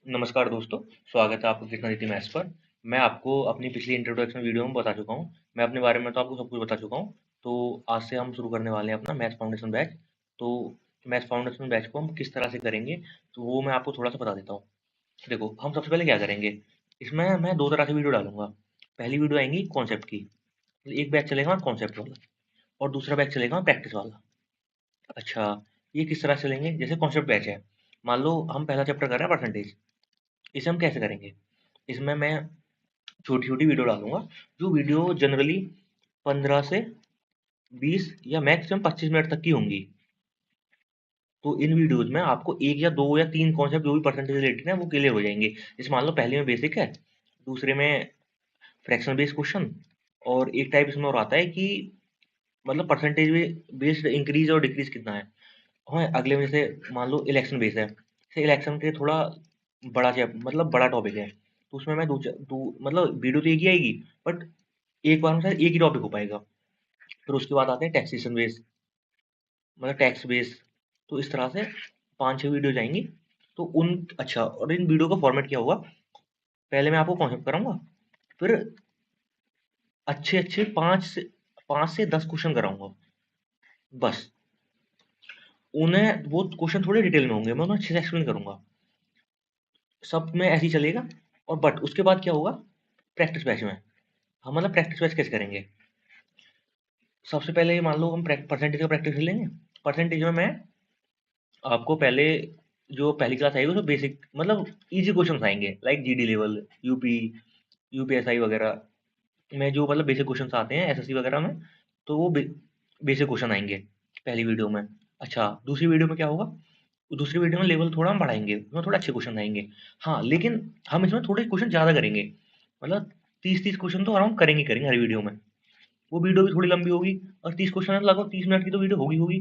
नमस्कार दोस्तों, स्वागत है आपका कृष्णादित्य मैथ्स पर। मैं आपको अपनी पिछली इंट्रोडक्शन वीडियो में बता चुका हूँ। मैं अपने बारे में तो आपको सब कुछ बता चुका हूँ। तो आज से हम शुरू करने वाले हैं अपना मैथ्स फाउंडेशन बैच। तो मैथ्स फाउंडेशन बैच को हम किस तरह से करेंगे, तो वो मैं आपको थोड़ा सा बता देता हूँ। देखो, हम सबसे पहले क्या करेंगे, इसमें मैं दो तरह से वीडियो डालूंगा। पहली वीडियो आएंगी कॉन्सेप्ट की, एक बैच चलेगा कॉन्सेप्ट वाला और दूसरा बैच चलेगा प्रैक्टिस वाला। अच्छा, ये किस तरह से चलेंगे? जैसे कॉन्सेप्ट बैच है, मान लो हम पहला चैप्टर कर रहे हैं परसेंटेज। इसे हम कैसे करेंगे? इसमें मैं छोटी-छोटी वीडियो डालूँगा, जो वीडियो जनरली 15 से 20 या मैक्सिमम 25 मिनट तक की होंगी। तो इन वीडियोज़ में आपको 1 या 2 या 3 कॉन्सेप्ट जो भी परसेंटेज रिलेटेड है वो क्लियर हो जाएँगे। जैसे मान लो पहले में बेसिक है, दूसरे में फ्रैक्शन बेस्ड क्वेश्चन और एक टाइप इसमें और आता है कि मतलब परसेंटेज में बेस्ड इंक्रीज़ और डिक्रीज़ कितना है। हाँ, अगले में जैसे मान लो इलेक्शन बेस्ड है, जैसे इलेक्शन के थोड़ा बड़ा मतलब बड़ा टॉपिक है, तो उसमें मैं दो मतलब वीडियो तो एक ही आएगी, बट एक बार में शायद एक ही टॉपिक हो पाएगा। फिर उसके बाद आते हैं टैक्सेशन बेस, मतलब टैक्स बेस। तो इस तरह से 5-6 वीडियो जाएंगी। तो उन अच्छा, और इन वीडियो का फॉर्मेट क्या होगा, पहले मैं आपको कॉन्सेप्ट कराऊंगा, फिर अच्छे अच्छे 5 से 10 क्वेश्चन कराऊंगा बस। उन्हें वो क्वेश्चन थोड़े डिटेल में होंगे, मैं उन्हें अच्छे से एक्सप्लेन करूंगा। सब में ऐसे ही चलेगा। और बट उसके बाद क्या होगा, प्रैक्टिस बैच में हम मतलब प्रैक्टिस बैच कैसे करेंगे। सबसे पहले मान लो हम परसेंटेज का प्रैक्टिस कर लेंगे। परसेंटेज में मैं आपको पहले जो पहली क्लास आएगी उसमें बेसिक मतलब इजी क्वेश्चन आएंगे, like GD level, UP, UPSI वगैरह में जो मतलब बेसिक क्वेश्चन आते हैं एसएससी वगैरह में। तो वो बेसिक क्वेश्चन आएंगे पहली वीडियो में। अच्छा, दूसरी वीडियो में क्या होगा, दूसरी वीडियो में लेवल थोड़ा हम बढ़ाएंगे, उसमें थोड़ा अच्छे क्वेश्चन आएंगे। हाँ, लेकिन हम इसमें थोड़े क्वेश्चन ज़्यादा करेंगे, मतलब 30-30 क्वेश्चन तो अराउंड करेंगे करेंगे हर वीडियो में। वो वीडियो भी थोड़ी लंबी होगी, और 30 क्वेश्चन लगभग 30 मिनट की तो वीडियो होगी होगी।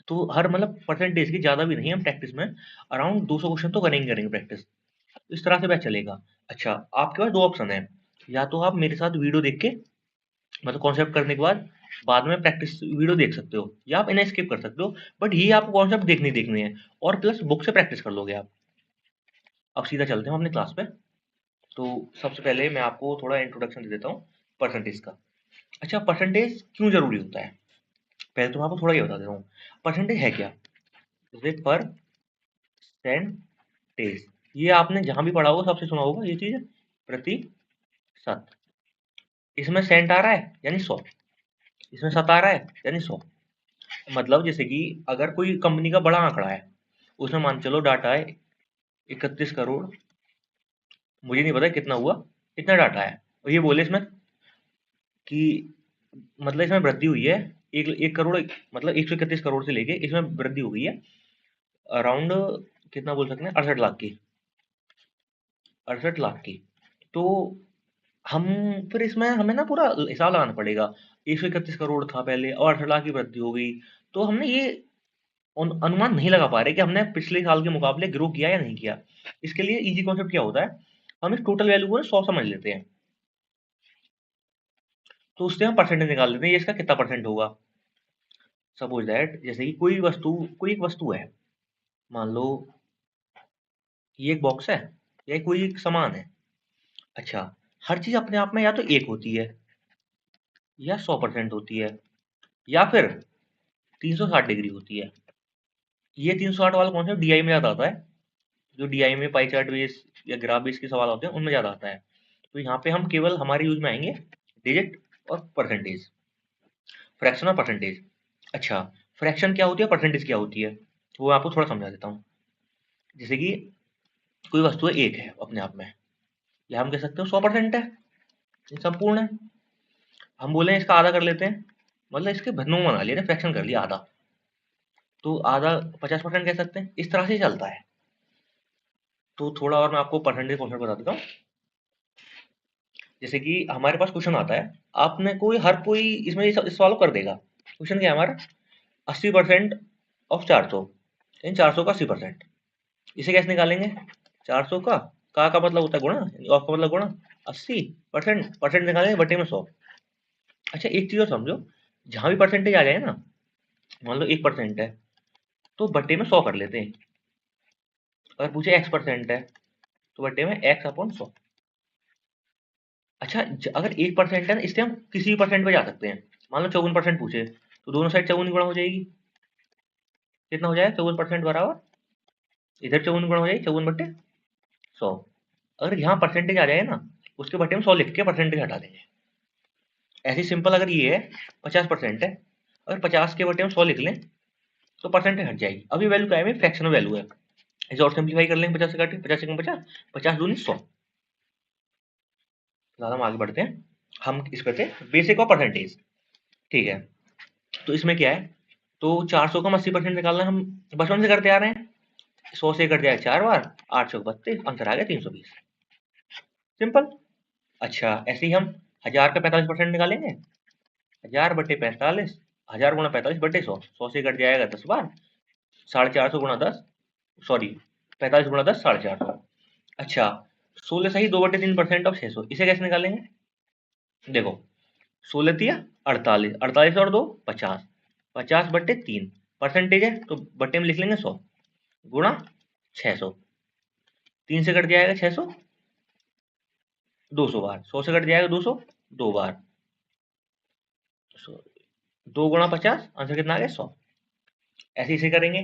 तो हर मतलब परसेंटेज की ज़्यादा भी नहीं, हम प्रैक्टिस में अराउंड 200 क्वेश्चन तो करेंगे करेंगे प्रैक्टिस। इस तरह से बैच चलेगा। अच्छा, आपके पास दो ऑप्शन है, या तो आप मेरे साथ वीडियो देख के मतलब कॉन्सेप्ट करने के बाद में प्रैक्टिस वीडियो देख सकते हो, या आप इन्हें स्किप कर सकते हो। बट ये आपको कॉन्सेप्ट देखने ही देखने हैं, और प्लस बुक से प्रैक्टिस कर लोगे आप। अब सीधा चलते हैं अपने क्लास पे। तो सबसे पहले मैं आपको थोड़ा इंट्रोडक्शन दे देता हूँ परसेंटेज का। अच्छा, परसेंटेज क्यों जरूरी होता है, पहले तो मैं आपको थोड़ा ये बता देता हूँ। परसेंटेज है क्या, जैसे परसेंटेज, ये आपने जहां भी पढ़ा होगा सबसे सुना होगा ये चीज, प्रतिशत। इसमें सेंट आ रहा है यानी 100, इसमें शत आ रहा है यानी 100। मतलब जैसे कि अगर कोई कंपनी का बड़ा आंकड़ा है, उसमें मान चलो डाटा है 31 करोड़, मुझे नहीं पता कितना हुआ, इतना डाटा है, और ये बोले इसमें कि मतलब इसमें वृद्धि हुई है 1 करोड़, मतलब 131 करोड़ से लेके इसमें वृद्धि हो गई है अराउंड, कितना बोल सकते हैं, 68 लाख की, 68 लाख की। तो हम फिर इसमें हमें ना पूरा हिसाब लगाना पड़ेगा। 131 करोड़ था पहले और 68 लाख की वृद्धि हो गई। तो हमने ये अनुमान नहीं लगा पा रहे कि हमने पिछले साल के मुकाबले ग्रो किया या नहीं किया। इसके लिए इजी कॉन्सेप्ट क्या होता है, हम इस टोटल वैल्यू को 100 समझ लेते हैं, तो उससे हम परसेंटेज निकाल लेते हैं, ये इसका कितना परसेंट होगा। सपोज दैट जैसे कि कोई एक वस्तु है, मान लो ये एक बॉक्स है या कोई एक सामान है। अच्छा, हर चीज अपने आप में या तो एक होती है या 100% होती है, या फिर 360 डिग्री होती है। ये 360 वाला कॉन्सेप्ट डीआई में ज्यादा आता है, जो डीआई में पाई चार्ट बेस या ग्राफ बेस के सवाल होते हैं उनमें ज्यादा आता है। तो यहाँ पे हम केवल हमारे यूज में आएंगे डिजिट और परसेंटेज, फ्रैक्शन और परसेंटेज। अच्छा, फ्रैक्शन क्या होती है, परसेंटेज क्या होती है, तो वो आपको थोड़ा समझा देता हूँ। जैसे कि कोई वस्तु एक है अपने आप में, या हम कह सकते हो 100% है, ये संपूर्ण है। हम बोले इसका आधा कर लेते हैं, मतलब इसके भिन्नों में बना लिया, फ्रैक्शन कर लिया आधा, तो आधा 50% कह सकते हैं। इस तरह से चलता है। तो थोड़ा और मैं आपको परसेंटेज कॉन्सेप्ट बता देता हूँ। जैसे कि हमारे पास क्वेश्चन आता है, आपने कोई हर कोई इसमें इस सवाल को कर देगा। क्वेश्चन क्या है हमारा, 80% ऑफ 400, इन 400 का 80%। इसे कैसे निकालेंगे, 400 का मतलब होता है गुणा, ऑफ का मतलब गुणा, 80%, परसेंट निकालेंगे बटे में 100। अच्छा, एक चीज और समझो, जहां भी परसेंटेज आ जाए ना, मान लो 1% है, तो बटे में 100 कर लेते हैं। अगर पूछे x% है तो बटे में x/100। अच्छा अगर 1% है ना, इससे हम किसी भी परसेंट पे जा सकते हैं। मान लो 54% पूछे तो दोनों साइड 54 गुणा हो जाएगी। कितना हो जाएगा? 54% बराबर, इधर 54 गुणा हो जाएगी 54/100। अगर यहाँ परसेंटेज आ जाए ना, उसके बटे में 100 लिख के परसेंटेज हटा देंगे। ऐसे सिंपल। अगर ये है 50% है, अगर 50 के बटे में 100 लिख लें तो परसेंटेज हट जाएगी। अभी वैल्यू क्या है? फ्रैक्शनल वैल्यू है। इसे और सिंप्लीफाई कर लेंगे। 50 से काटे, 50 से 50, 50 दूनी 100। ज्यादा हम आगे बढ़ते हैं। हम इस पे थे बेसिक और परसेंटेज। ठीक है, तो इसमें क्या है? तो 400 का हम 80% निकालना हम बचपन से करते आ रहे हैं। 100 से कट जाए 4 बार, 832, आंसर आ गया 320। सिंपल। अच्छा ऐसे ही हम 1000 का 45% निकालेंगे। 1000 बटे 45, 1000 गुणा 45 बटे 100। 100 से कट जाएगा 10 बार, 450 गुणा 10, सॉरी 45 गुणा 10, 450। अच्छा 16 सही 2/3% ऑफ 600। इसे कैसे निकालेंगे? देखो 16 तिया 48, 48 और 2 50, 50/3 परसेंटेज है तो बटे में लिख लेंगे 100 गुणा 600। 3 से कट जाएगा 600, 200 बार। 100 से कट जाएगा 200, 2 बार। 2 गुणा 50, आंसर कितना आ गया? 100। ऐसे इसे करेंगे।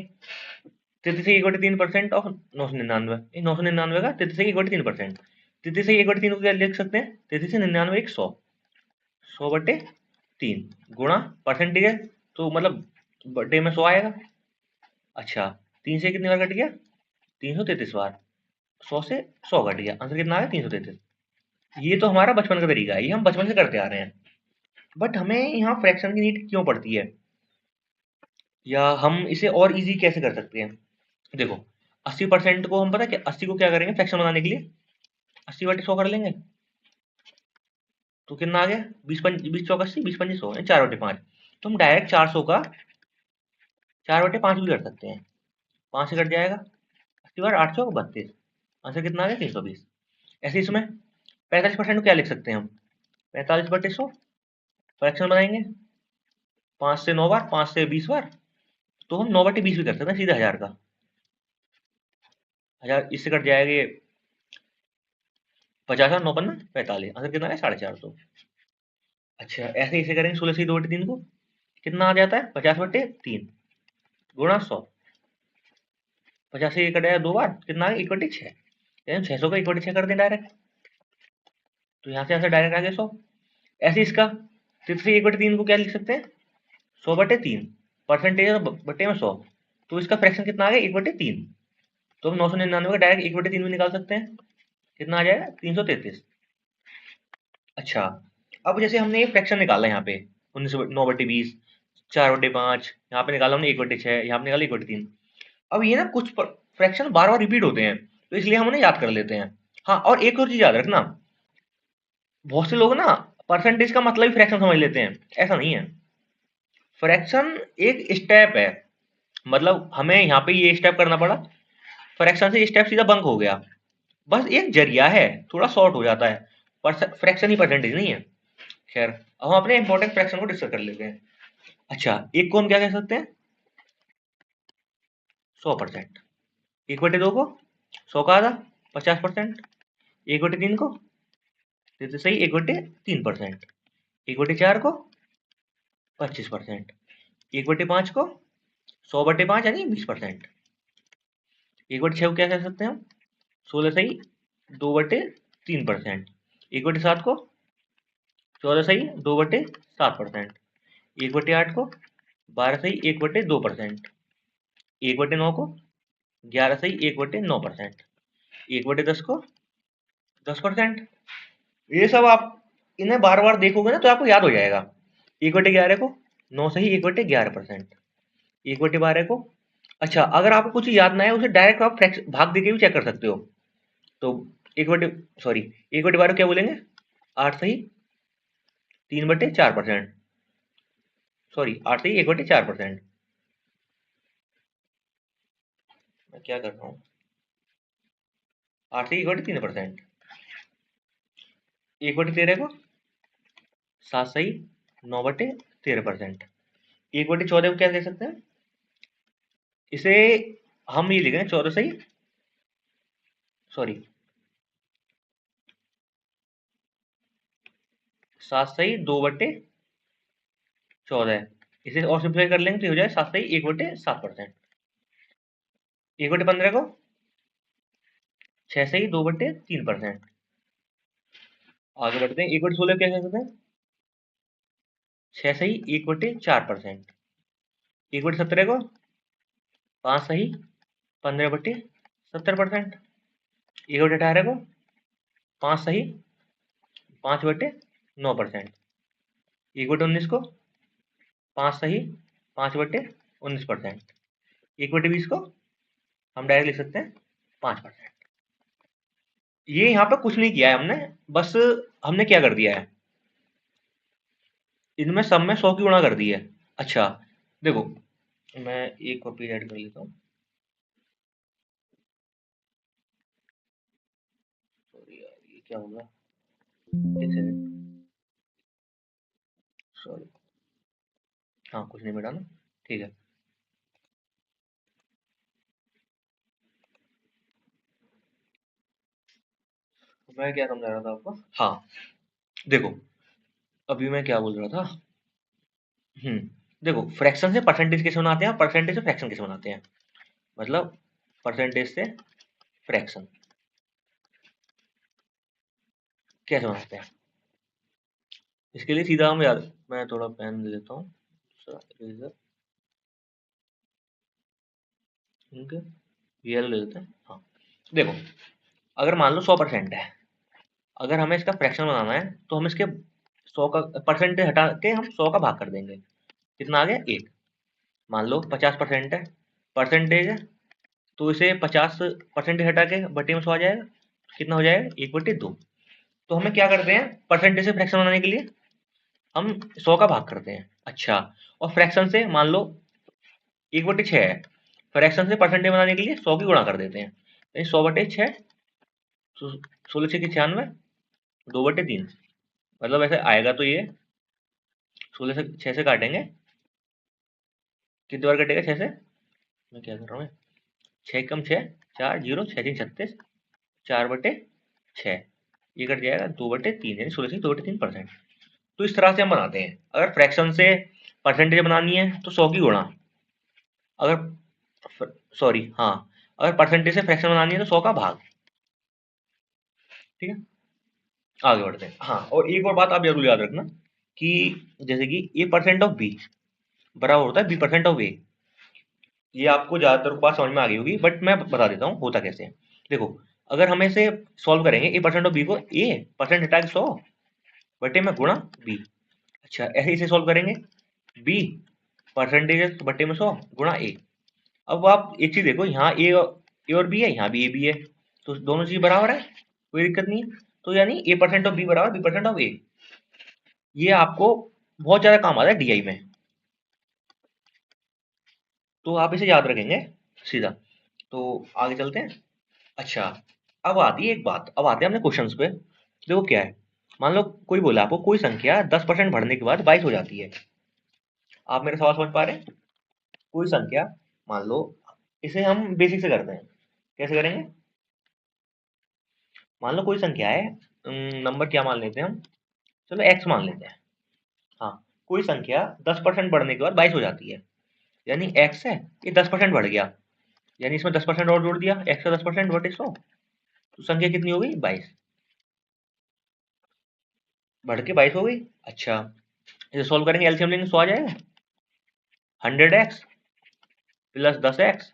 33/3% ऑफ 999, 999 का 33/3%। 33/3 को क्या लिख सकते हैं? 33 1 100, 100/3 गुणा परसेंटेज है तो मतलब बटे में 100 आएगा। अच्छा 3 से कितनी बार कट गया? 333 बार। 100 से 100 कट गया, आंसर कितना आ गया? 333। ये तो हमारा बचपन का तरीका है, ये हम बचपन से करते आ रहे हैं। बट हमें यहाँ फ्रैक्शन की नीड क्यों पड़ती है, या हम इसे और इजी कैसे कर सकते हैं? देखो 80% को हम पता क्या, 80 को क्या करेंगे फ्रैक्शन बनाने के लिए? 80/100 कर लेंगे तो कितना आ गया? 20 चौक 80, 20 5 100, 4/5। तो हम डायरेक्ट 400 का 4/5 भी कर सकते हैं। 5 से कट जाएगा 80 बार, 832, आंसर कितना आ गया? 320। ऐसे इसमें 45% को क्या लिख सकते हैं हम? 45/100 फ्रैक्शन बनाएंगे। 5 से 9 बार, 5 से 20 बार, तो हम 9/20 भी कर सकते हैं सीधा 1000 का। 1000 इससे कट जाएगा ये 50 और 9 पन्ना 45, आंसर कितना है? 450। अच्छा ऐसे इसे करेंगे 16 से 2/3 को, कितना आ जाता है? 50/3 गुणा 100। 50 से ये कटाया 2 बार, कितना आ गया? 1/6। यानी 600 का 1/6 कर दें डायरेक्ट, तो यहाँ से आंसर डायरेक्ट आ गया 100। ऐसे इसका 33/3 को क्या लिख सकते हैं? 100/3 परसेंटेज बटे में 100, तो इसका फ्रैक्शन कितना आ गया? 1/3। तो हम 999 का डायरेक्ट 1/3 भी निकाल सकते हैं। कितना आ जाएगा? 333। अच्छा अब जैसे हमने ये फ्रैक्शन निकाला यहाँ पे 9/20, 4/5, यहाँ पे निकाला हमने 1/6, यहाँ पे निकाला 1/3। अब ये ना कुछ फ्रैक्शन बार बार रिपीट होते हैं, तो इसलिए हम उन्हें याद कर लेते हैं। हाँ और एक और चीज याद रखना, बहुत से लोग ना परसेंटेज का मतलब ही फ्रैक्शन समझ लेते हैं, ऐसा नहीं है। फ्रैक्शन एक स्टेप है, मतलब हमें यहाँ पे ये स्टेप करना पड़ा, फ्रैक्शन से स्टेप सीधा बंक हो गया। बस एक जरिया है, थोड़ा शॉर्ट हो जाता है, पर फ्रैक्शन ही परसेंटेज नहीं है। खैर अब हम अपने इंपॉर्टेंट फ्रैक्शन को डिस्कस कर लेते हैं। अच्छा एक को हम क्या कह सकते हैं? 100%। 1/2 को 100 का आधा 50%। 1/3 को तो सही 1/3%। 1/4 को 25%। 1/5 को 100/5 यानी 20%। 1/6 को क्या कह सकते हैं हम? 16 सही 2/3%। 1/7 को 14 सही 2/7%। 1/8 को 12 सही 1/2%। 1/9 को 11 सही 1/9%। 1/10 को 10%। ये सब आप इन्हें बार बार देखोगे ना तो आपको याद हो जाएगा। 1/11 को 9 सही 1/11%। 1/12 को, अच्छा अगर आपको कुछ याद ना है उसे डायरेक्ट आप भाग देके भी चेक कर सकते हो। तो एक बटे सॉरी 1/12 क्या बोलेंगे? 8 सही 3/4%। सॉरी 8 सही 1/4%। मैं क्या कर रहा हूँ? 8 सही 1/3%। 1/13 को 7 सही 9/13%। 1/14 को क्या कह सकते हैं? इसे हम ये लिखेंगे 14 सही सॉरी 7 सही 2/14। इसे और सिंप्लीफाई कर लेंगे तो ये हो जाए 7 सही 1/7%। 1/15 को 6 सही 2/3%। आगे बढ़ते हैं, 1/16 क्या कह सकते हैं? 6 सही 1/4%। 1/17 को 5 सही 15/70%। 1/18 को 5 सही 5/9%। 1/19 को 5 सही 5/19%। 1/20 को हम डायरेक्ट लिख सकते हैं 5%। ये यहाँ पे कुछ नहीं किया है हमने, बस हमने क्या कर दिया है, इनमें सब में 100 की गुणा कर दी है। अच्छा देखो, मैं एक कॉपी ऐड कर लेता हूँ। सॉरी यार, ये क्या होगा, एक सेकंड। सॉरी, हाँ कुछ नहीं बेटा ना, ठीक है। मैं क्या समझा रहा था आपको, हाँ देखो, अभी मैं क्या बोल रहा था। हम्म, देखो फ्रैक्शन से परसेंटेज कैसे बनाते हैं, परसेंटेज से फ्रैक्शन कैसे बनाते हैं, मतलब परसेंटेज से फ्रैक्शन कैसे बनाते हैं, इसके लिए सीधा हम यार, मैं थोड़ा पेन ले लेता हूँ, इरेजर, ठीक है, ये ले लेते हैं। हाँ देखो, अगर मान लो 100% है, अगर हमें इसका फ्रैक्शन बनाना है तो हम इसके 100 का परसेंटेज हटा के हम 100 का भाग कर देंगे। कितना आ गया 1। मान लो 50% है, परसेंटेज है, तो इसे 50% हटा के बटे में 100 आ जाएगा। कितना हो जाएगा 1/2। तो हमें क्या करते हैं, परसेंटेज से फ्रैक्शन बनाने के लिए हम 100 का भाग करते हैं। अच्छा, और फ्रैक्शन से मान लो 1/6 है, फ्रैक्शन से परसेंटेज बनाने के लिए 100 की गुणा कर देते हैं। 100/6, 16×6 = 96, 2/3। मतलब ऐसे आएगा तो ये 16 से 6 से काटेंगे, कितनी बार कटेगा 6 से, मैं क्या कर रहा हूँ, 6 × 6 4 0 6×3 = 36, 4/6, ये कट जाएगा 2/3, यानी 16 से 2/3%। तो इस तरह से हम बनाते हैं। अगर फ्रैक्शन से परसेंटेज बनानी है तो 100 की गुणा, अगर सॉरी हाँ, अगर परसेंटेज से फ्रैक्शन बनानी है तो 100 का भाग। ठीक है, आगे बढ़ते हैं। हाँ, और एक और बात आप जरूर याद रखना कि जैसे कि A% ऑफ B बराबर होता है B% ऑफ A। ये आपको ज्यादातर बात समझ में आ गई होगी, बट मैं बता देता हूँ होता कैसे है। देखो, अगर हम इसे सॉल्व करेंगे A%ऑफ B को, A परसेंट हटा के 100 बटे में गुणा B। अच्छा, ऐसे इसे सॉल्व करेंगे, B परसेंटेज बटे में 100 गुणा A। अब आप एक चीज देखो, यहाँ ए और बी है, यहाँ भी ए बी है, तो दोनों चीज बराबर है, कोई दिक्कत नहीं है। तो यानी A%ऑफ B बराबर B%ऑफ A। ये आपको बहुत ज्यादा काम आता है डीआई में, तो आप इसे याद रखेंगे सीधा। तो आगे चलते हैं। अच्छा, अब आती है एक बात, अब आते हैं अपने क्वेश्चंस पे। देखो क्या है, मान लो कोई बोला आपको कोई संख्या 10% बढ़ने के बाद 22 हो जाती है। आप मेरा सवाल समझ पा रहे हैं? कोई संख्या, मान लो, इसे हम बेसिक से करते हैं, कैसे करेंगे। मान लो कोई संख्या है, नंबर क्या मान लेते हैं हम, चलो एक्स मान लेते हैं। हाँ, कोई संख्या 10% बढ़ने के बाद 22 हो जाती है, यानी एक्स है, ये 10% बढ़ गया, यानी इसमें 10% और जोड़ दिया, एक्स का 10% बटे 100, तो संख्या कितनी हो गई 22, बढ़ के 22 हो गई। अच्छा, इसे सोल्व करेंगे, एलसीएम लेंगे, 100 आ जाएगा। 100x प्लस 10x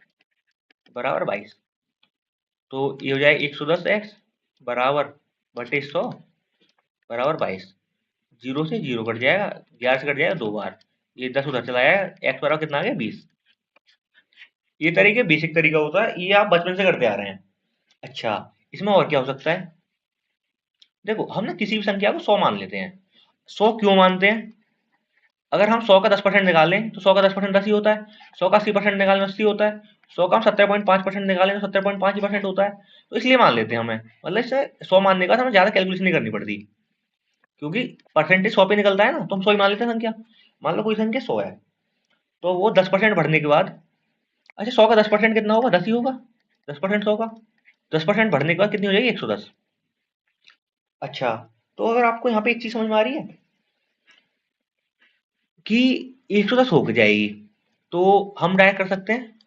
बराबर 22, तो ये हो जाएगा 110x बराबर बटे 100 बराबर 22। जीरो से जीरो कट जाएगा, 11 से कट जाएगा 2 बार, ये 10 उधर चला जाएगा, एक्स बराबर कितना आ गया 20। ये तरीके बेसिक तरीका होता है, ये आप बचपन से करते आ रहे हैं। अच्छा, इसमें और क्या हो सकता है, देखो हम ना किसी भी संख्या को 100 मान लेते हैं। 100 क्यों मानते हैं, अगर हम 100 का 10% निकालें तो 100 का 10% 10 ही होता है, 100 का 80% निकालें 80 होता है, 100 का हम 70.5% निकालें तो 70.5% होता है। तो इसलिए मान लेते हैं हमें, मतलब इससे 100 मानने का हमें ज्यादा कैलकुलेशन नहीं करनी पड़ती, क्योंकि परसेंटेज 100 पे निकलता है ना, तो हम 100 ही मान लेते हैं संख्या। मान लो कोई संख्या 100 है, तो वो 10% बढ़ने के बाद, अच्छा 100 का 10% कितना होगा, 10 ही होगा, 10% 100 का, 10% बढ़ने के बाद कितनी हो जाएगी? 110। अच्छा, तो अगर आपको यहाँ पे एक चीज समझ में आ रही है कि 110 हो जाएगी, तो हम डायरेक्ट कर सकते हैं।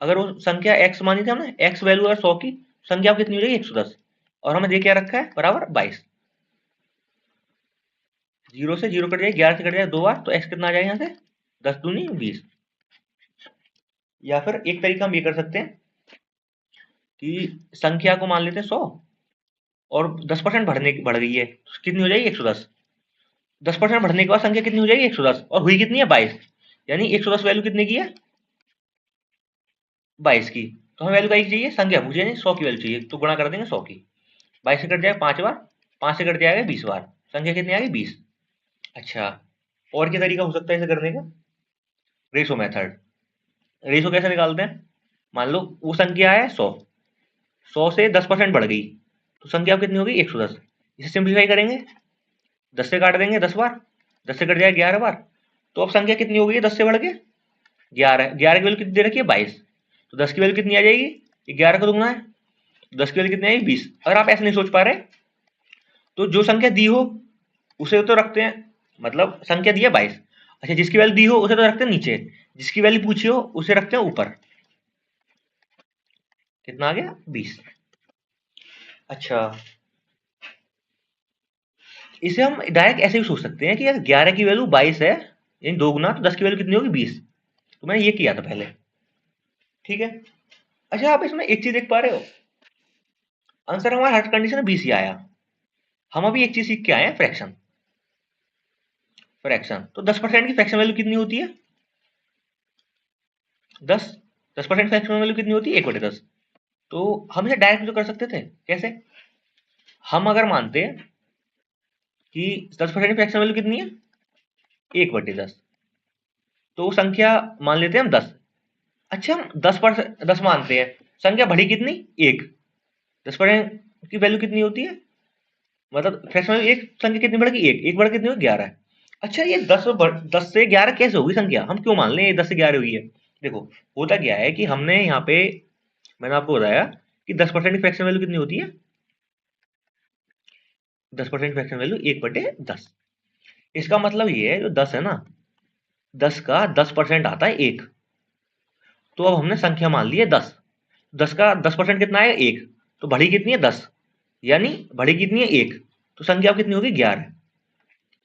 अगर वो संख्या x मानी थी हमने, x वैल्यू अगर 100 की, संख्या कितनी हो जाएगी? 110। और हमें दे क्या रखा है? बराबर 22। 0 से 0 कट जाएगी, 11 से कट जाएगा 2 बार, तो x कितना आ जाएगा यहाँ से? 10 दूनी 20। या फिर एक तरीका हम ये कर सकते हैं कि संख्या को मान लेते हैं 100, और 10% बढ़ गई है, तो कितनी हो जाएगी? 110। 10% बढ़ने के बाद संख्या कितनी हो जाएगी? 110, और हुई कितनी है? 22। यानी 110 वैल्यू कितने की है? 22 की। तो हमें वैल्यू का चाहिए, संख्या पूछे नहीं, 100 की वैल्यू चाहिए, तो गुणा कर देंगे 100 की। 22 से कट जाएगा 5 बार, 5 से कट जाएगा 20 बार, संख्या कितनी आ गई? 20। अच्छा, और क्या तरीका हो सकता है इसे करने का? Ratio method. रेशो कैसे निकालते हैं? मान लो वो संख्या है 100, 100 से 10% बढ़ गई, तो संख्या कितनी होगी? 110। इसे सिंप्लीफाई करेंगे, 10 से काट देंगे 10 बार, 10 से कट जाएगा 11 बार, तो अब संख्या कितनी हो गई? 10 से बढ़ के 11। 11 की वैल्यू कितनी दे रखी है? 22। तो 10 की वैल्यू कितनी आ जाएगी? 11 का दुगना है, 10 की वैल्यू कितनी आएगी? 20। अगर आप ऐसे नहीं सोच पा रहे, तो जो संख्या दी हो उसे तो रखते हैं, मतलब संख्या दी है 22, अच्छा जिसकी वैल्यू दी हो उसे तो रखते हैं नीचे, जिसकी वैल्यू पूछी हो उसे रखते हैं ऊपर। कितना आ गया? 20। अच्छा, इसे हम डायरेक्ट ऐसे भी सोच सकते हैं कि अगर 11 की वैल्यू 22 है, यानी दो गुना, तो 10 की वैल्यू कितनी होगी? 20। तो मैंने ये किया था पहले, ठीक है। अच्छा, आप इसमें एक चीज देख पा रहे हो, आंसर हमारा हर कंडीशन में 20 ही आया। हम अभी एक चीज सीख के आए हैं, फ्रैक्शन। फ्रैक्शन तो 10% की फ्रैक्शन वैल्यू कितनी होती है? 10। 10% फ्रैक्शन वैल्यू कितनी होती है? 1/10। तो हम इसे डायरेक्ट जो कर सकते थे, कैसे? हम अगर मानते हैं कि 10% की फ्रैक्शन वैल्यू कितनी है? 1/10, तो वो संख्या मान लेते हैं हम 10। अच्छा, हम 10 मानते हैं, संख्या बढ़ी कितनी? 1। 10% की वैल्यू कितनी होती है? मतलब फ्रैक्शन में एक संख्या कितनी बढ़ गई? 1। 1 बढ़ कितनी हुई? 11। अच्छा, ये 10 से 11 कैसे होगी संख्या? हम क्यों मान लें ये 10 से 11 हुई है? देखो, होता क्या है कि हमने यहाँ पे, मैंने आपको बताया कि 10% की फ्रैक्शन वैल्यू कितनी होती है? 10% फ्रैक्शन वैल्यू 1/10। इसका मतलब ये है, जो 10 है ना, 10 का 10% आता है 1। तो अब हमने संख्या मान ली है 10। 10 का 10% कितना है? 1। तो बढ़ी कितनी है? 10। यानी बढ़ी कितनी है? 1। तो संख्या अब कितनी होगी? 11।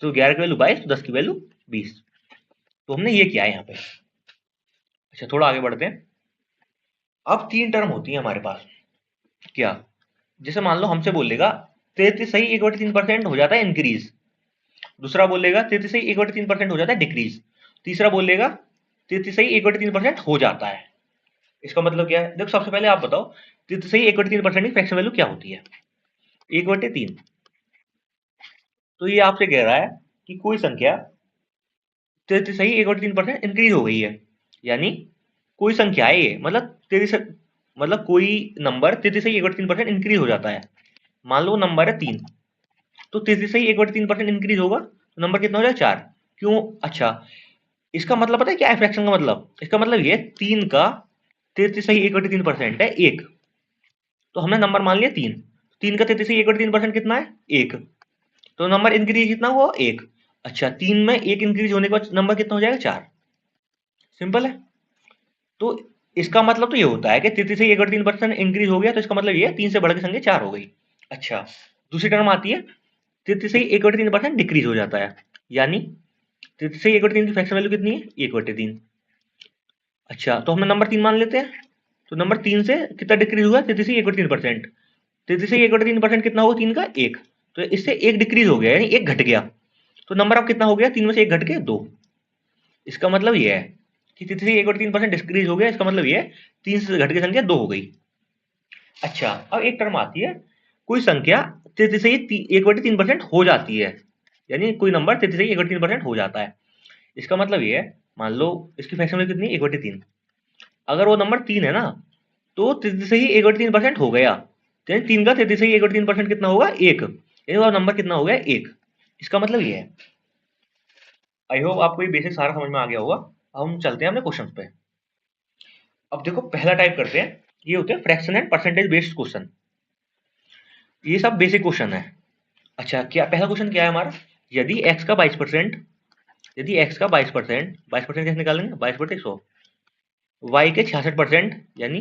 तो 11 की वैल्यू 22, तो 10 की वैल्यू 20। तो हमने ये किया है यहाँ पे। अच्छा, थोड़ा आगे बढ़ते हैं। अब 3 टर्म होती है हमारे पास। क्या? जैसे मान लो हमसे बोलेगा 33 सही 1/3% हो जाता है इंक्रीज। दूसरा बोलेगा 33 सही 1/3% हो जाता है डिक्रीज। तीसरा बोलेगा 33 सही 1/3% हो जाता है। इसका मतलब क्या है? देखो, सबसे पहले आप बताओ, 33 सही 1/3% की फ्रैक्शन वैल्यू क्या होती है? 1/3। तो ये आपसे कह रहा है कि कोई संख्या 33 सही 1/3% इंक्रीज हो गई है। यानी कोई संख्या है ये, मतलब 33, मतलब कोई नंबर 33 सही 1/3% इंक्रीज हो जाता है। मान लो नंबर है 3, तो 33 सही 1/3% इंक्रीज होगा, तो नंबर कितना हो जाएगा? 4। क्यों? अच्छा, इसका मतलब पता है क्या है फ्रैक्शन का मतलब? इसका मतलब ये 3 का 33 सही 1/3% है 1। तो हमने नंबर मान लिया 3। 3 का 33 सही 1/3% कितना है? 1। तो नंबर इंक्रीज कितना हुआ? 1। अच्छा, 3 में 1 इंक्रीज होने के बाद नंबर कितना हो जाएगा? 4। सिंपल है। तो इसका मतलब तो ये होता है कि 33 से 1/3% इंक्रीज हो गया, तो इसका मतलब ये है 3 से बढ़ के संख्या 4 हो गई। अच्छा, दूसरी टर्म आती है 33 से 1/3% डिक्रीज हो जाता है। यानी 33 से 1/3 की फ्रैक्शन वैल्यू कितनी है? 1/3। अच्छा, तो हमने नंबर 3 मान लेते हैं। तो नंबर 3 से कितना डिक्रीज हुआ? 33 से 1/3%। 33 से 1/3% कितना होगा? 3 का 1। तो इससे 1 डिक्रीज हो गया, यानी 1 घट गया। तो नंबर अब कितना हो गया? 3 में से 1 घट के 2। इसका मतलब ये है कि 33 से 1/3% डिक्रीज हो गया, इसका मतलब ये है 3 से घट के संख्या 2 हो गई। अच्छा, अब एक टर्म आती है, कोई संख्या 33 से 1/3% हो जाती है। यानी कोई नंबर 33 से 1/3% हो जाता है। इसका मतलब ये है, मान लो इसकी फ्रैक्शन वैल्यू कितनी है? 1/3। अगर वो नंबर 3 है ना, तो 33 से ही 1/3% हो गया, तो यानी 3 का 33 से ही 1/3% कितना होगा? 1। यानी वो नंबर कितना हो गया? 1। इसका मतलब ये है। आई होप आपको ये बेसिक सारा समझ में आ गया होगा। अब हम चलते हैं अपने क्वेश्चन पे। अब देखो, पहला टाइप करते हैं ये होते हैं fraction and percentage based question. ये सब बेसिक क्वेश्चन है। अच्छा, क्या पहला क्वेश्चन क्या है हमारा? यदि x का 22%, यदि x का 22%, 22% कैसे निकालेंगे? 22/100। y के 66%, यानी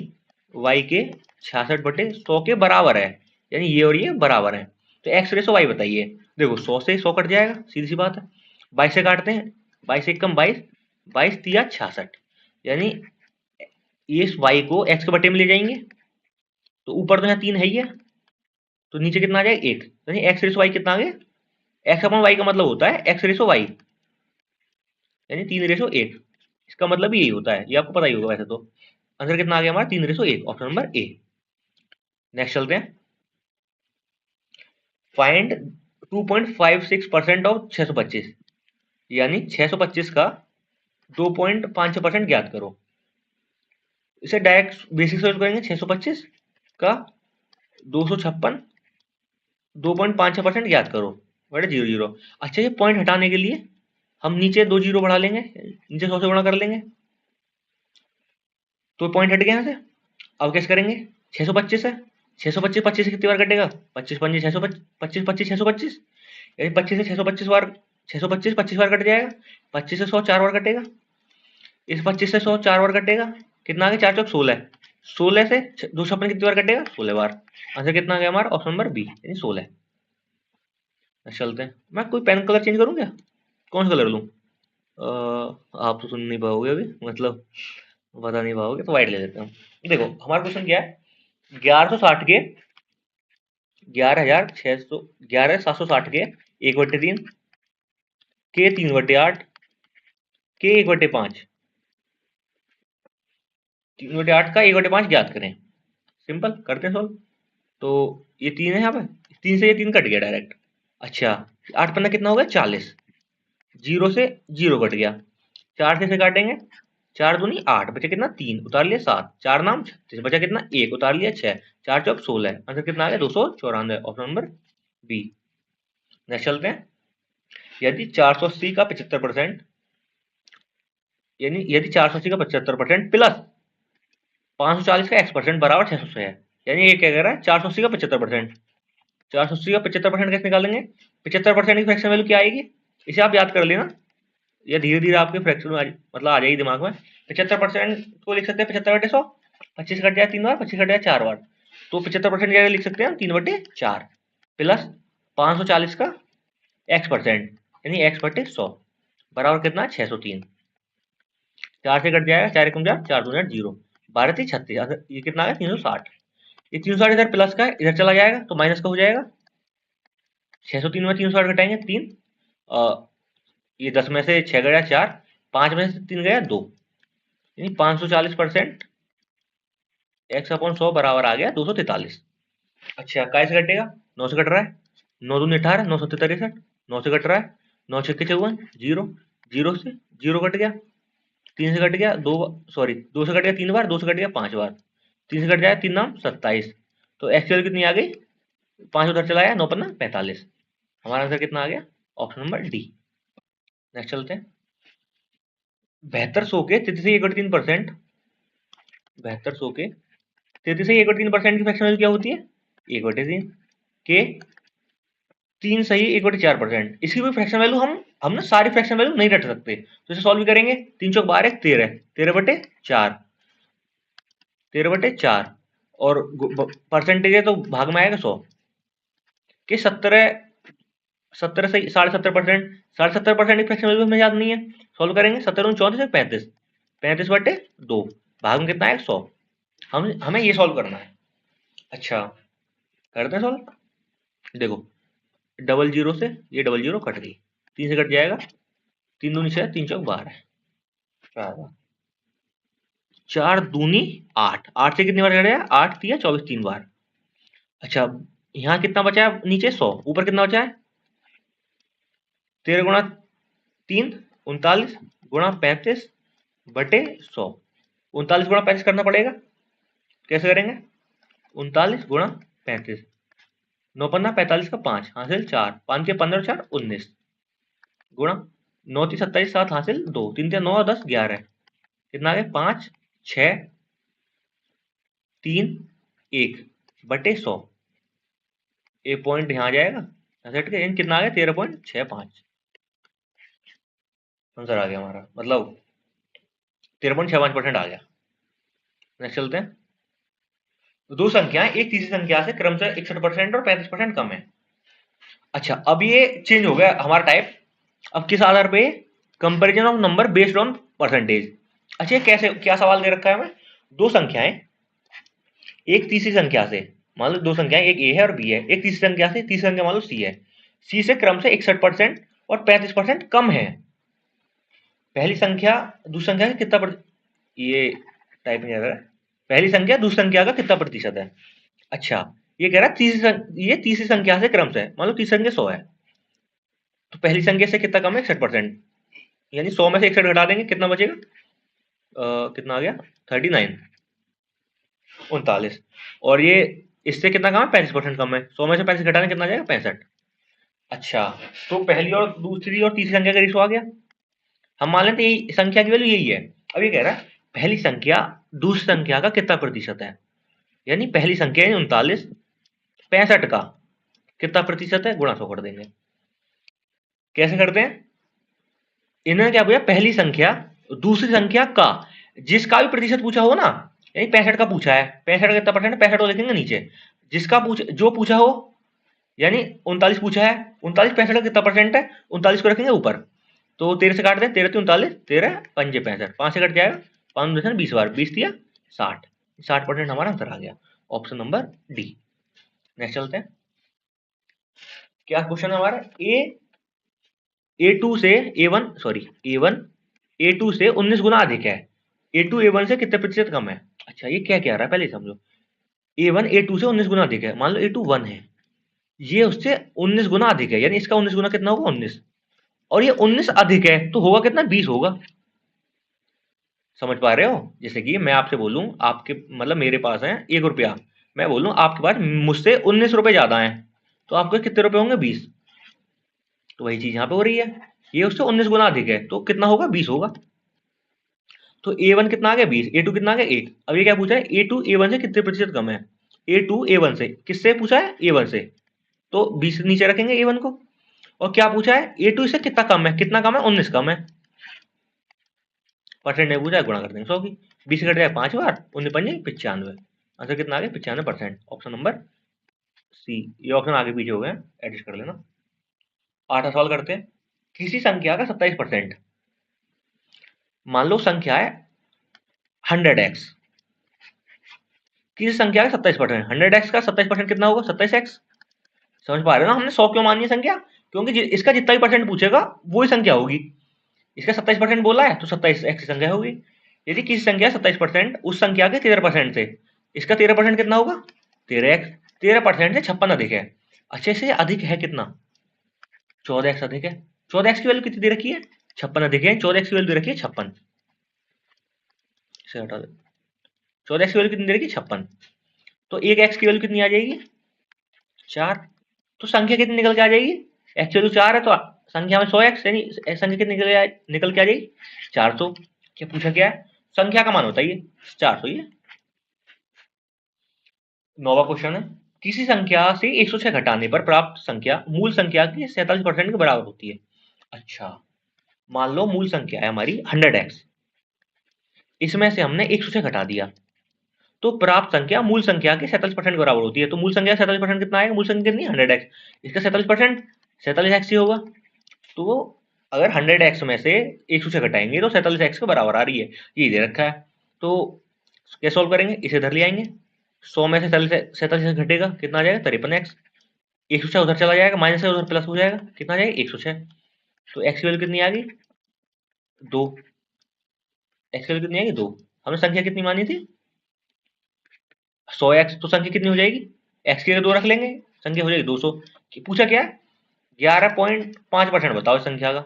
y के 66/100 के बराबर है, यानी ये और ये बराबर है। तो x रेसो y बताइए। देखो 100 से 100 कट जाएगा, सीधी सी बात है। 22 से काटते हैं, 22 एक कम 22, 22 तिया 66, यानी ये इस y को x के बटे में ले जाएंगे, तो ऊपर तो यहाँ 3 है ही है, तो नीचे कितना आ जाएगा 1, यानी एक्स रेसो वाई कितना आ गया? एक्स अपॉन वाई का मतलब होता है एक्स रेसो वाई, यानी 3:1। इसका मतलब यही होता है, ये आपको पता ही होगा वैसे तो। आंसर कितना आ गया हमारा? 3:1, ऑप्शन नंबर ए। नेक्स्ट चलते हैं। फाइंड 2.56% ऑफ 625, यानी 625 का 2.56% ज्ञात करो। इसे डायरेक्ट बेसिक सॉल्व करेंगे। 625 का 256, 2.56% ज्ञात करो बटे 0 0। अच्छा, ये पॉइंट हटाने के लिए हम नीचे 2 जीरो बढ़ा लेंगे, नीचे 100 से गुणा कर लेंगे, तो पॉइंट हट गया यहाँ से। अब कैसे करेंगे? 625 है, 625 25 से कितनी बार कटेगा? 25 पंजे 625, 25 25 625, यानी 25 से 625 बार, 625 25 बार कट जाएगा। 25 से 100 4 बार कटेगा, इस 25 से 100 4 बार कटेगा, कितना आ गया? 4 चौक 16, 16 से 256 कितनी बार कटेगा? 16 बार। आंसर कितना आ गया हमारा? ऑप्शन नंबर बी, यानी 16। चलते हैं। मैं कोई पेन कलर चेंज करूँ क्या? कौन सा कलर लूँ? आप तो सुन नहीं पाओगे अभी, मतलब बता नहीं पाओगे, तो वाइट ले लेते हैं। देखो हमारा क्वेश्चन क्या है? 1160 के 11,600, 11,760 के 1/3 के 3/8 के 1/5, 3/8 का 1/5 ज्ञात करें। सिंपल करते हैं सॉल्व। तो ये 3 है यहाँ पे, 3 से ये 3 कट गया डायरेक्ट। अच्छा, 8 पन्ना कितना हो गया? 40, जीरो से जीरो कट गया। 4 से काटेंगे, 4 दूनी 8, बचा कितना? 3, उतार लिया 7, 4 नाम 36, बचा कितना? 1, उतार लिया 6, 4 चौक 16। आंसर कितना आ गया? 294, ऑप्शन नंबर बी। नेक्स्ट चलते हैं। यदि 480 का 75%, यानी यदि 480 का 75% प्लस 540 का x% बराबर 600 है, यानी ये क्या कह रहा है? 480 का 75%, 480 का 75% कैसे निकालेंगे? 75% की फ्रैक्शन वैल्यू क्या आएगी? इसे आप याद कर लेना, या धीरे धीरे आपके फ्रैक्शन मतलब आ जाएगी दिमाग में। 75% को लिख सकते हैं 75/100, 25 कट जाए 3 बार, 25 कट जाए 4 बार, तो 75% क्या लिख सकते हैं? 3/4 प्लस 540 का x%, यानी x/100 बराबर कितना? 603। 4 से कट जाएगा, 4 एकम 4, 4 दूनी 8, 0, 12 3 36, ये कितना आ गया? 360। ये 360 इधर प्लस का इधर चला जाएगा, तो माइनस का हो जाएगा। 603 में 360 घटाएंगे 3, ये 10 में से 6 गया 4, 5 में से 3 गया 2, यानी 540% x/100 बराबर आ गया 243। अच्छा, काय से कटेगा? 9 से कट रहा है, 9 दूनी 18, 9 7 63, 9 से कट रहा है, 9 6 54, 0, 0 से 0 कट गया, 3 से कट गया 2, सॉरी 2 से कट गया 3 बार, 2 से कट गया 5 बार, 3 से कट जाए 3 नाम 27, तो एक्चुअल कितनी आ गई? 5 उधर चला गया, 9 पन्ना 45। हमारा आंसर कितना आ गया? Option number D. नेक्स्ट चलते हैं। 7200 के 33.3%, 7200 के 33.3% की फ्रैक्शन वैल्यू क्या होती है? 1/3 के 3 सही 1/4%। इसकी कोई फ्रैक्शन वैल्यू हम ना सारी फ्रैक्शन वैल्यू नहीं रट सकते, तो इसे सॉल्व भी करेंगे। 3 चौक 12, 13, 13/4, 13/4, और परसेंटेज है तो भाग में आएगा 100 के 17, 17 से 70.5%, 70.5% की फ्रैक्शन वैल्यू हमें याद नहीं है, सॉल्व करेंगे। 17 दूनी 34, 35, 35/2, भाग में कितना है? 100। हमें ये सॉल्व करना है। अच्छा, करते हैं सॉल्व। देखो डबल जीरो से ये डबल जीरो कट गई, 3 से कट जाएगा, 3 दूनी 6, 3 चौक 12, 4 दूनी 8, 8 से कितनी बार कट जाएगा? 8 तिया 24, 3 बार। अच्छा, यहाँ कितना बचा है? नीचे 100, ऊपर कितना बचा है? 13 गुणा 3, 39 गुणा 35/100, 39 गुणा 35 करना पड़ेगा। कैसे करेंगे? 39 गुणा 35, 9 पन्ना 45 का 5 हासिल 4, 5 के 15, 4 19, गुणा 9 3 27, 7 हासिल 2, 3 3 9 10 11, कितना आ गया? 5 6 3(1/100). ये पॉइंट यहाँ आ जाएगा, सेट के इन कितना आ गया 13.65 आंसर आ गया हमारा, मतलब 13.65% आ गया। नेक्स्ट चलते हैं। दो संख्याएं एक तीसरी संख्या से क्रमशः 61% और 35% कम है। अच्छा, अब ये चेंज हो गया हमारा टाइप। अब किस आधार पे? Comparison of number based on percentage. अच्छा, कैसे, क्या सवाल दे रखा है हमें? दो संख्याएं एक तीसरी संख्या से, मान लो दो संख्याएं, एक ए है और बी है, एक तीसरी संख्या से, तीसरी संख्या मान लो सी है, सी से क्रम से 61% और 35% कम है। पहली संख्या दूसरी संख्या का कितना ये टाइप नहीं आ रहा है। पहली संख्या दूसरी संख्या का कितना प्रतिशत है? अच्छा, ये कह रहा है ये तीसरी संख्या से क्रम से, मान लो तीसरी संख्या 100 है, तो पहली संख्या से कितना कम है? 61%, यानी 100 में से 61 घटा देंगे, कितना बचेगा? कितना आ गया? 39, 39। और ये इससे कितना कम है? 35% कम है। 100 में से 35 घटाने कितना जाएगा? 65। अच्छा, तो पहली और दूसरी और तीसरी संख्या का रेशो आ गया। हम मान लेते हैं संख्या की वैल्यू यही है। अब ये कह रहा है पहली संख्या दूसरी संख्या का कितना प्रतिशत है, यानी पहली संख्या 39, 65 का कितना प्रतिशत है, गुणा 100 कर देंगे। कैसे करते हैं? इन्होंने क्या पूछा? पहली संख्या दूसरी संख्या का, जिसका भी प्रतिशत पूछा हो ना, यानी 65 का पूछा है, 65 का कितना परसेंट है, 65 को लिखेंगे नीचे, जिसका जो पूछा हो, यानी 39 पूछा है, 39 65 का कितना परसेंट है, 39 को रखेंगे ऊपर, तो 13 से काट दें, 13 39, 13 पंजे 65, 5 से कट जाएगा, 5 20 बार 20 दिया 60, 60% हमारा आंसर आ गया, ऑप्शन नंबर डी। नेक्स्ट चलते हैं। क्या क्वेश्चन है हमारा? ए2 से ए1, सॉरी ए1 ए2 से 19 गुना अधिक है, ए2 ए1 से कितने प्रतिशत कम है? अच्छा, ये क्या कह रहा है पहले समझो। ए1 ए2 से 19 गुना अधिक है, मान लो ए2 1 है, ये उससे 19 गुना अधिक है, यानी इसका 19 गुना कितना होगा? 19, और ये 19 अधिक है तो होगा कितना? 20 होगा। समझ पा रहे हो? जैसे कि मैं आपसे बोलूं, आपके मतलब मेरे पास है 1 रुपया, मैं बोलूं आपके पास मुझसे 19 रुपए ज्यादा है, तो आपके कितने रुपए होंगे? 20। तो वही चीज यहाँ पे हो रही है, ये उससे 19 गुना अधिक है तो कितना होगा? 20 होगा। तो ए1 कितना आ गया? 20, ए2 कितना आ गया? 1। अब ये क्या पूछा है? ए2 ए1 से कितने प्रतिशत कम है? ए2 ए1 से, किससे पूछा है? ए1 से, तो 20 नीचे रखेंगे ए1 को। और क्या पूछा है? ए2 से कितना कम है? कितना कम है? 19 कम है। परसेंट नहीं पूछा है, गुणा कर देंगे 100 की, 20 कट जाए 5 बार, 19 पंजे 95, आंसर कितना आ गया? 95%, ऑप्शन नंबर सी। ये ऑप्शन आगे पीछे हो गए, एडजस्ट कर लेना। 8वां सवाल करते हैं। किसी संख्या का 27%, मान लो संख्या है 100x, किसी संख्या का 27%, 100x का 27% कितना होगा? 27x। समझ पा रहे हो ना? हमने 100 क्यों मानी है संख्या? क्योंकि इसका जितना भी परसेंट पूछेगा वही संख्या होगी। इसका 27% बोला है तो 27x की संख्या होगी। यदि किसी संख्या 27% उस संख्या के 13% से, इसका 13% कितना होगा? 13x। 13% से 56 अधिक है। अच्छा, इससे अधिक है कितना? 14x अधिक है। 14x की वैल्यू कितनी दे रखी है? 56 अधिक है। 14x की वैल्यू दे रखी है 56, इसे हटा दो। 14x की वैल्यू कितनी दे रखी है? 56। तो एक x की वैल्यू कितनी आ जाएगी? 4। तो संख्या कितनी निकल के आ जाएगी? x की वैल्यू 4 है तो संख्या में 100x, यानी संख्या कितनी निकल के आ जाएगी? 400। क्या पूछा क्या है? संख्या का मान होता है ये 400 ही है। 9वां क्वेश्चन है। किसी संख्या से 106 घटाने पर प्राप्त संख्या मूल संख्या की 47% के बराबर होती है। अच्छा, मान लो मूल संख्या है हमारी 100x, इसमें से हमने 106 घटा दिया, तो प्राप्त संख्या मूल संख्या के 47% के बराबर होती है। तो मूल संख्या 47% कितना आएगा? मूल संख्या कितनी? 100x, इसका 47% 47x ही होगा। तो अगर 100x में से 106 घटाएंगे तो 47x के बराबर आ रही है, ये दे रखा है। तो कैसे सॉल्व करेंगे? इसे इधर ले आएंगे, 100 में से 47 घटेगा, कितना आ जाएगा? 53x। 106 उधर चला जाएगा, माइनस से उधर प्लस हो जाएगा, कितना आ जाएगा? 106। तो x की वैल्यू कितनी आ गई? 2। x की वैल्यू कितनी आ गई? 2। हमने संख्या कितनी मानी थी? 100x, तो संख्या कितनी हो जाएगी? x की जगह 2 रख लेंगे, संख्या हो जाएगी 200। पूछा क्या है? 11.5% बताओ इस संख्या का।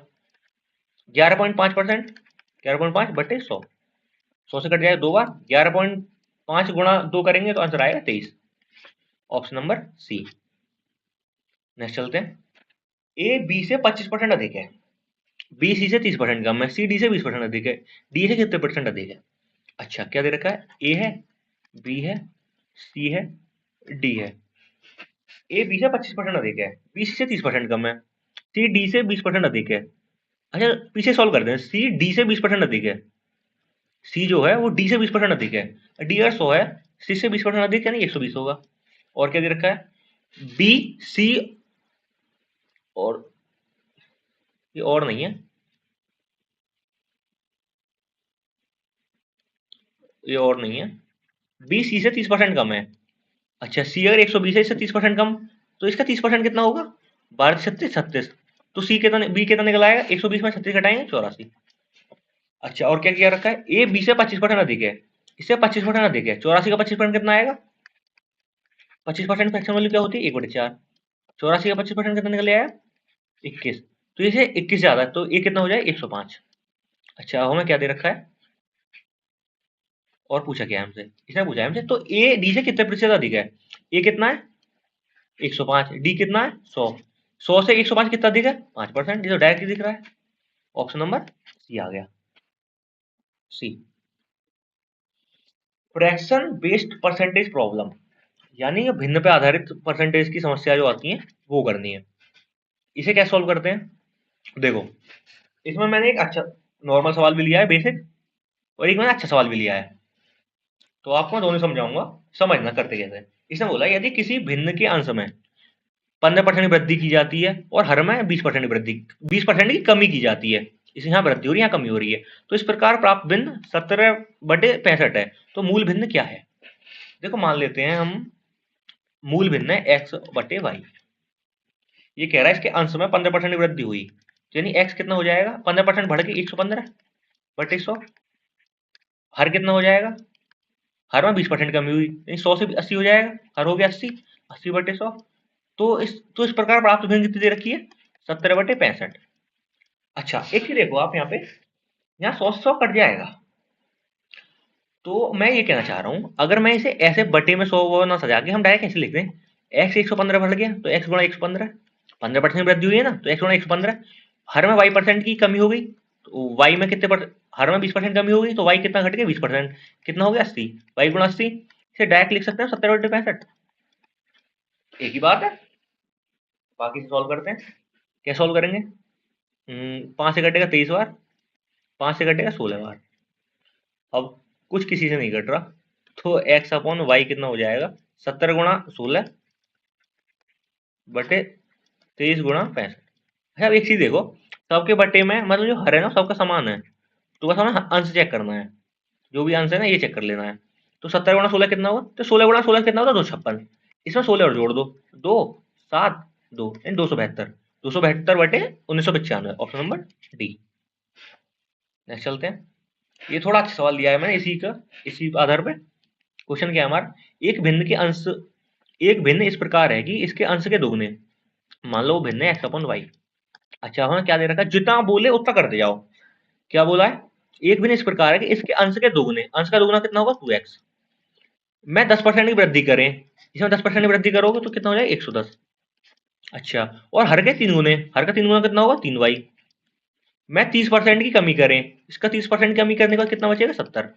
11.5%, 11.5 बटे 100, 100 से कट जाएगा 2 बार, 11.5 गुणा 2 करेंगे तो आंसर आएगा 23, ऑप्शन नंबर सी। नेक्स्ट चलते हैं। ए बी से 25% अधिक है, बी सी से 30% कम है, सी डी से 20% अधिक है, डी से कितने परसेंट अधिक है? अच्छा, क्या दे रखा है? ए है, बी है, सी है, डी है। ए बी से 25% अधिक है, बी सी से 30% कम है, सी डी से 20% अधिक है। अच्छा पीछे सॉल्व कर दें, सी डी से 20% अधिक है, सी जो है वो डी से 20% अधिक है, डी अगर 100 है, सी से 20% अधिक यानी 120 होगा। और क्या दे रखा है, बी सी, और ये और नहीं है, ये और नहीं है, बी सी से 30% कम है। अच्छा सी अगर 120 है, इससे 30% कम, तो इसका 30% कितना होगा, 12 36 36। तो सी कितना, बी कितना निकल आएगा, 120 में 36 घटाएंगे 84। अच्छा और क्या किया रखा है, ए बी से 25% अधिक है, इससे 25% अधिक है, 84 का 25% कितना आएगा, 25% फ्रैक्शन वैल्यू क्या होती है, 1/4। 84 का 25% कितना निकल आया, 21। तो इसे 21 ज्यादा है, तो ये कितना हो जाए, 105। अच्छा हमें क्या दे रखा है, और पूछा क्या है हमसे, इसने पूछा है हमसे, तो ए डी से कितने प्रतिशत अधिक है, ए कितना है 105, डी कितना है 100, 100 से 105 कितना अधिक है 5%, ये तो डायरेक्ट दिख रहा है। ऑप्शन नंबर सी आ गया, सी। फ्रैक्शन बेस्ड परसेंटेज प्रॉब्लम, यानी ये भिन्न पे आधारित परसेंटेज की समस्या जो आती है वो करनी है। इसे कैसे सॉल्व करते हैं, देखो इसमें मैंने एक अच्छा नॉर्मल सवाल भी लिया है बेसिक, और एक मैंने अच्छा सवाल भी लिया है, तो आपको मैं दोनों समझाऊंगा, समझना करते कैसे। इसने बोला यदि किसी भिन्न के अंश में 15% की वृद्धि की जाती है और हर में 20% की वृद्धि, 20% की कमी की जाती है, इसे यहाँ वृद्धि हो रही है, यहाँ कमी हो रही है, तो इस प्रकार प्राप्त भिन्न 17/65 है, तो मूल भिन्न क्या है। देखो मान लेते हैं हम, मूल भिन्न है x/y, ये कह रहा है इसके अंश में 15% की वृद्धि हुई, यानी x कितना हो जाएगा, 15% बढ़ के 115/100, हर कितना हो जाएगा, हर में 20% कमी हुई, यानी 100 से 80 हो जाएगा, हर हो गया 80, 80/100। तो इस प्रकार प्राप्त भिन्न कितनी दे रखी है, 17/65। अच्छा एक ही देखो आप यहाँ पे, यहाँ 100 कट जाएगा, तो मैं ये कहना चाह रहा हूँ अगर मैं इसे ऐसे बटे में 100 वो ना सजा के हम डायरेक्ट ऐसे लिख दें, एक्स 115 बढ़ गया तो एक्स गुणा 115, 15% वृद्धि हुई है ना, तो एक्स गुणा 115, हर में वाई परसेंट की कमी हो गई, तो वाई में कितने हर में 20% कमी हो गई, तो वाई कितना घट गया 20%, कितना हो गया 80, वाई गुणा 80, इसे डायरेक्ट लिख सकते हैं 17/65, एक ही बात है। बाकी से सॉल्व करते हैं, क्या सॉल्व करेंगे, 5 से घटेगा 23 बार, 5 से घटेगा 16 बार, अब कुछ किसी से नहीं घट रहा, तो एक्स अपॉन वाई कितना हो जाएगा, 70 गुणा 16 बटे 23 गुणा 65। अच्छा अब एक चीज देखो, सबके बटे में मतलब जो हर है ना सबका समान है, तो बस हमें अंश चेक करना है, जो भी अंश है ना ये चेक कर लेना है। तो 70 गुणा 16 कितना हुआ, तो 16 गुणा 16 कितना होता है 256, इसमें 16 और जोड़ दो, 2 7 2 यानी 272, 272/1995, ऑप्शन नंबर डी। नेक्स्ट चलते हैं, ये थोड़ा अच्छा सवाल दिया है मैंने इसी आधार पे। क्वेश्चन क्या है हमारा, एक भिन्न के अंश, एक भिन्न इस प्रकार है कि इसके अंश के दोगुने, मान लो भिन्न है एक्स अपॉन वाई। अच्छा हमें क्या दे रखा है, जितना बोले उतना करते जाओ। क्या बोला है, एक भिन्न इस प्रकार है कि इसके अंश के दोगुने, अंश का दोगुना कितना होगा 2x, मैं 10% की वृद्धि करें, इसमें 10% की वृद्धि करोगे तो कितना हो जाएगा 110। अच्छा और हर के तीन गुने, हर का तीन गुना कितना होगा 3y, मैं 30% की कमी करें, इसका 30% की कमी करने का कितना बचेगा 70,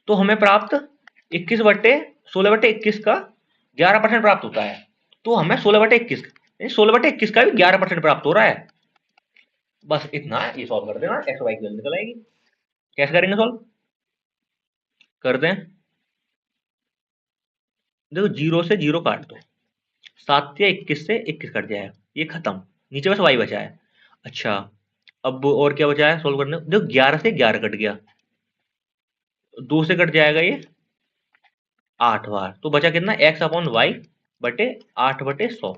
तो हमें प्राप्त 21/16/21 का 11% प्राप्त होता है, तो हमें 16/21, 16/21 का भी 11% प्राप्त हो रहा है। बस इतना है, ये सॉल्व कर देना, एक्स वाई की वैल्यू निकल आएगी। कैसे करेंगे सॉल्व, करते हैं, देखो 0 से 0 काट दो, 7 या 21 से 21 कट जाएगा, ये खत्म, नीचे बस वाई बचा है। अच्छा अब और क्या बचा है सोल्व करने को? देखो 11 से 11 कट गया, 2 से कट जाएगा ये 8 बार, तो बचा कितना एक्स अपॉन वाई बटे 8/100,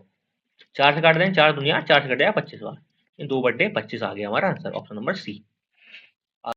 4 से काट दें, 4 दुनिया 4 से कट जाएगा 25 बार, 2/25 आ गया हमारा आंसर, ऑप्शन नंबर सी।